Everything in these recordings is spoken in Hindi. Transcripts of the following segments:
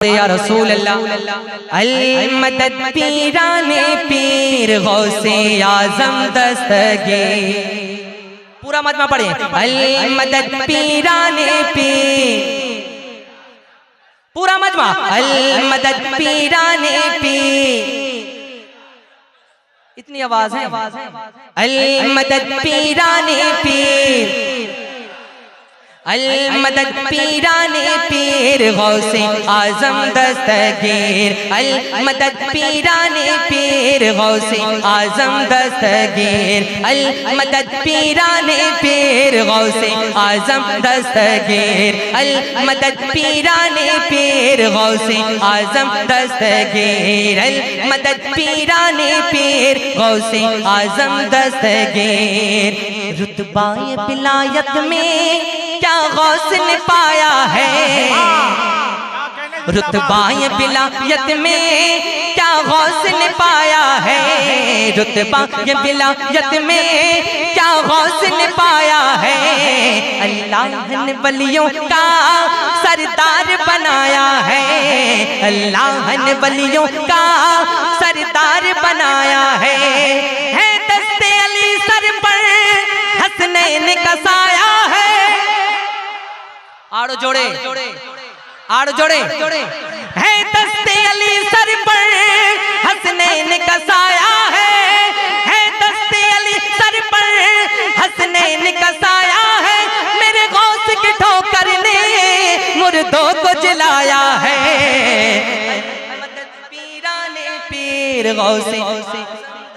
या रसूल अल्लाह। अल मदद पीराने पीर गौसे आज़म दस्तगीर। पूरा मजमा पढ़िए। अल मदद पीराने पीर, पूरा मजमा। अल मदद पीराने पीर, इतनी आवाज है। अल मदद पीराने पीर, अल मदद पीराने पीर गौसे आज़म दस्तगीर। अल मदद पीराने पीर गौसे आज़म दस्तगीर। अल मदद पीराने पीर गौसे आज़म दस्तगीर। अल मदद पीराने पीर गौसे आज़म दस्तगीर। अल मदद पीराने पीर गौसे आज़म दस्तगीर। रुतबाए विलायत में क्या गौस ने पाया है, रुतबाए विलायत में क्या गौस ने पाया है। रुतबाए विलायत में क्या गौस ने पाया है। अल्लाह ने वलियों का सरदार बनाया है। अल्लाह ने वलियों का सरदार बनाया है दस्ते अली सर पर हसनैन का साया है। आड़ो जोड़े, आड़ो जोड़े है दस्ते अली सर पर हसनैन का साया है दस्ते अली सर पर हसनैन का साया है। मेरे गौस की ठोकर ने मुर्दों को जलाया है। पीराने पीर गौसे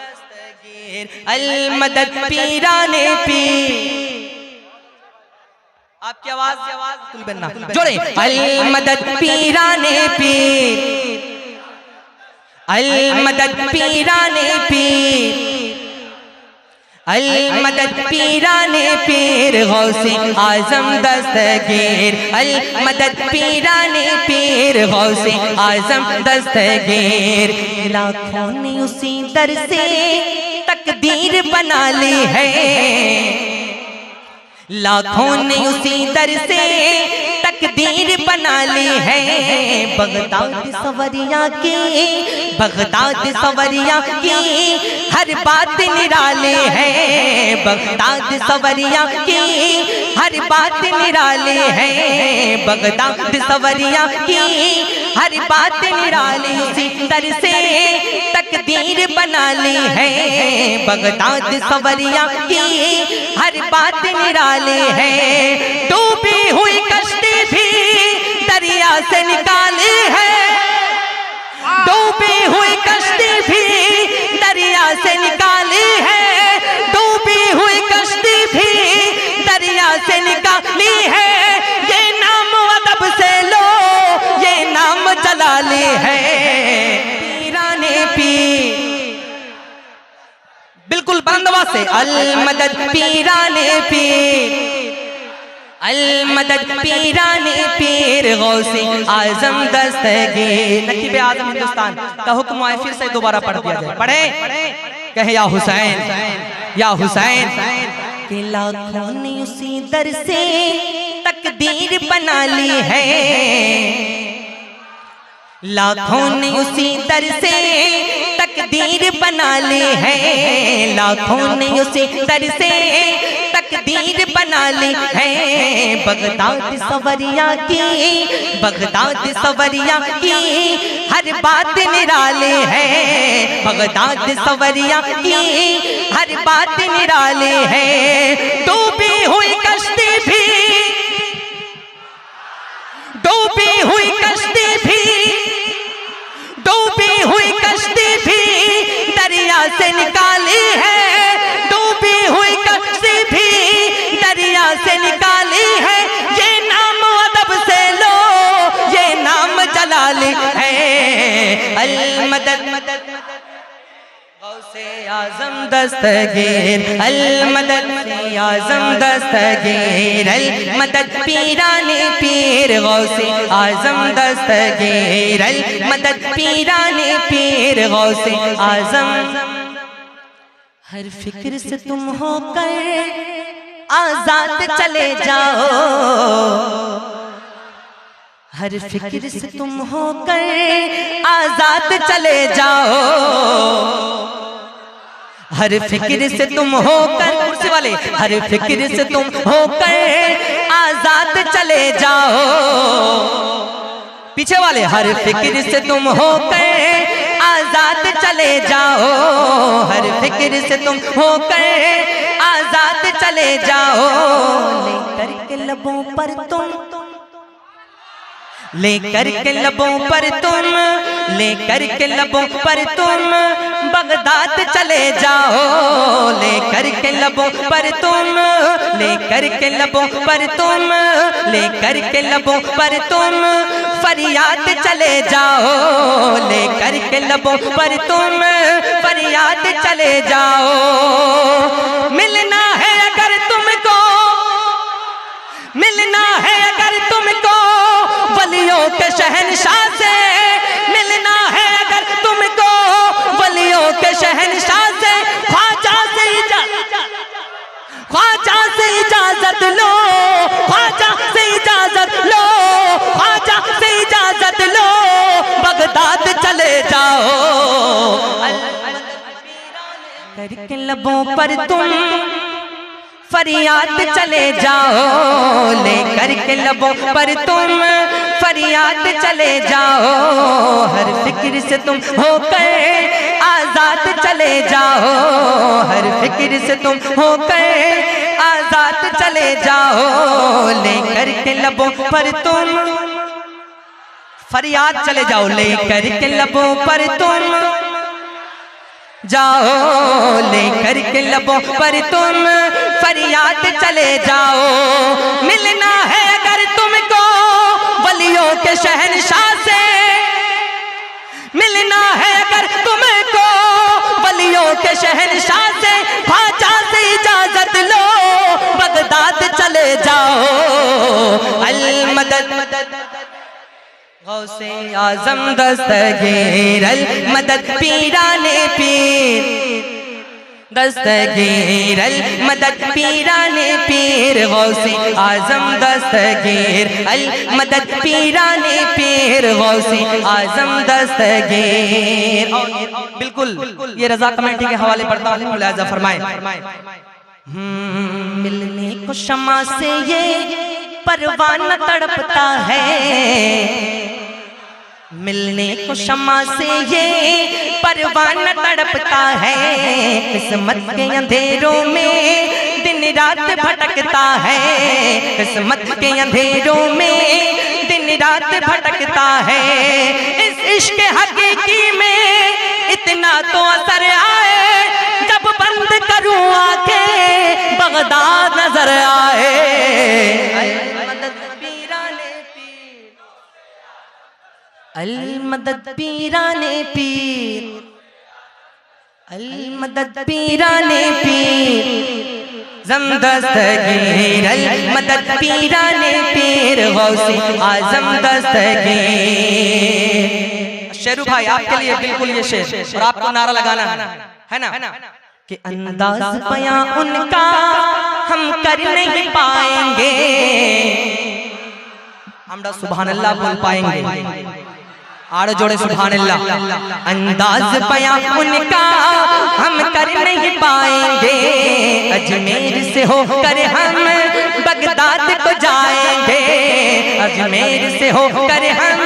दस्तगीर। अल मदद पीराने पीर, आपकी आवाज बनना जोड़े। अल मदद पीराने पीर, अल मदद पीराने पीर, अल मदद पीराने पीर गौसे आज़म दस्तगीर। अल मदद पीराने पीर गौसे आज़म दस्तगीर। लाखों ने उसी दर से तकदीर बना ली है, लाखों ने उसी दर से तकदीर बना ली है। बगदाद सवरिया की, बगदाद सवरिया की हर बात निराले है। बगदाद सवरिया की हर बात निराले है। बगदाद सवरिया की हर बात निराली उसी दर से तकदीर बना ली है। बगदाद सवरिया की हर बात निराले है। डूबी हुई कश्ती भी दरिया से निकाली है। डूबी हुई कश्ती भी दरिया से निकाली है। डूबी हुई कश्ती भी दरिया से निकाली है। ये नाम अदब से लो, ये नाम जलाली है। पीराने पीर, बिल्कुल बंदवा से। अल मदद पीराने पीर, अल मदद पीराने पीर गौसे आज़म दस्तगीर। नकीब आज़म हिंदुस्तान का हुक्म है, फिर से दोबारा पढ़ दिया जाए। पढ़े कहे या हुसैन, या हुसैन। के लाखों ने उसी दर से तकदीर बना ली है। लाखों ने उसी दर से तकदीर बना ली है। लाखों ने उसी दर से तकदीर बना ली है। बगदाद सवरिया की, बगदाद सवरिया की हर बात निराले है। बगदाद सवरिया की हर बात निराले है। डूबी हुई कश्ती भी, डूबी हुई कश्ती भी, डूबी हुई कश्ती भी दरिया से निकाली है। डूबी हुई कश्ती भी दरिया से निकाली है। ये नाम अदब से लो, ये नाम जलाली है। अल मदद गौसे आज़म दस्तगीर। अल मदद आज़म दस्तगीर। अल मदद पीराने पीर गौसे आज़म दस्तगीर। अल मदद पीराने पीर गौसे आज़म। हर फिक्र से तुम होकर आजाद चले जाओ, हर फिक्र से तुम होकर आजाद चले जाओ, हर फिक्र से तुम होकर, कुर्सी वाले, हर फिक्र से तुम होकर आजाद चले जाओ, पीछे वाले, हर फिक्र से तुम होकर आजाद चले जाओ, हर फिक्र से तुम होकर आजाद चले जाओ, लेकर के लबों पर तुम, लेकर के लबों पर तुम, लेकर के लबों पर तुम बगदाद चले जाओ, लेकर के लबों पर तुम, लेकर के लबों पर तुम, लेकर के लबों पर तुम फरियाद चले जाओ, लेकर के लबों पर तुम फरियाद चले जाओ। मिलना है अगर तुमको, मिलना है अगर तुमको वलियों के शहंशाह से, मिलना है अगर तुमको वलियों के शहंशाह से, ख्वाजा से ख्वाजा से इजाजत लो, ख्वाजा से इजाजत लो, ख्वाजा से इजाजत लो, बगदाद चले जाओ, करके लबों पर तुम फरियाद चले जाओ, लेकर के लबों पर तुम फरियाद चले जाओ, हर फिक्र से तुम होकर आजाद चले जाओ, हर फिक्र से तुम होकर आजाद चले जाओ, लेकर के लबों पर तुम फरियाद चले जाओ, लेकर के लबों पर तुम जाओ, लेकर के लबों पर तुम फरियाद चले जाओ। मिलना है अगर तुमको वलियों के शहंशाह से, मिलना है अगर तुमको वलियों के शहंशाह से, ख्वाजा से इजाजत लो, बगदाद चले जाओ। अल मदद गौसे आजम दस्तगीर अल मदद पीराने पीर, दस्तगीर अल मदद पीराने पीर, गौसे आजम दस्तगीर अल मदद पीराने पीर, गौसे आजम दस्तगीर। बिल्कुल ये रजा कमेटी के हवाले पढ़ता हूँ, मुलाजा फरमाए। मिलने को शमा से ये परवाना तड़पता है, मिलने को शमा से ये परवाना तड़पता है, किस्मत के अंधेरों में दिन रात भटकता है, किस्मत के अंधेरों में दिन रात भटकता है, इस इश्क हकीकी में इतना तो असर आए, जब बंद करूं आंखें बगदाद नजर आए। अल मदद पीराने पीर, अल मदद पीराने पीर, जम दस्तगीर अल मदद पीराने पीर, गौसे आजम दस्तगीर। शेरू भाई आपके लिए बिल्कुल ये शेर, और आपको नारा लगाना है ना, कि अंदाज बयां उनका हम कर नहीं पाएंगे, हमरा सुभान अल्लाह बोल पाएंगे, आड़ जोड़े सुभान अल्लाह। अंदाज बयां उनका हम कर नहीं पाएंगे, अजमेर से होकर हम बगदाद को जाएंगे, अजमेर से होकर हम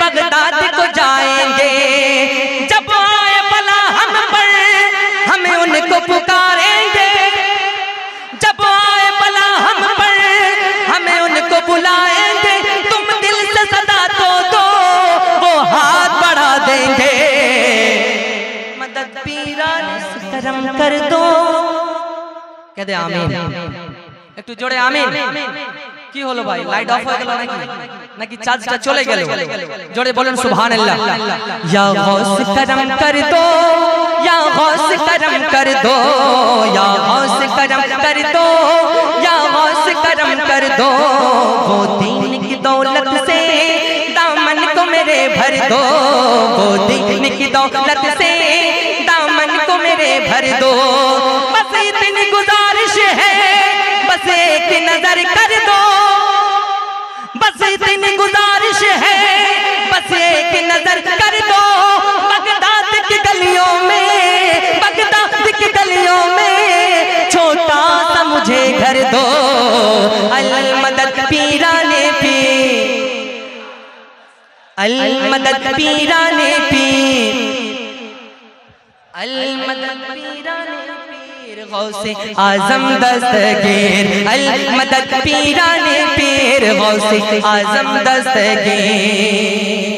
बगदाद को जाएंगे, जब आए बला हम पर हमें उनको पुकारेंगे, जब आए बला हम पर हमें उनको बुलाएंगे, तुम दिल से सदा तो दो वो हाथ बढ़ा देंगे, मदद पीराने से करम कर दो, कहते आमीन, एक तो जोड़े आमीन। কি হলো ভাই, লাইট অফ হয়ে গেল নাকি, নাকি চার্জটা চলে গেল? জোরে বলেন সুবহানাল্লাহ। या गौस करम कर दो, या गौस करम कर दो, या गौस करम कर दो, या गौस करम कर दो, वो दीन की दौलत से दामन को मेरे भर दो, वो दीन की दौलत से दामन को मेरे भर दो, बस इतनी गुजारिश है, बस एक नजर कर दो, बस इतनी गुजारिश है, बस एक नजर कर दो बगदाद की गलियों में, बगदाद की गलियों में छोटा सा मुझे घर दो। अल मदद पीराने पीर, अल मदद पीराने पीर, अल मदद पीराने पीर, गौसे आजम दस्तगीर, अल मदद पीराने पीर, गौसे आजम दस्तगीर।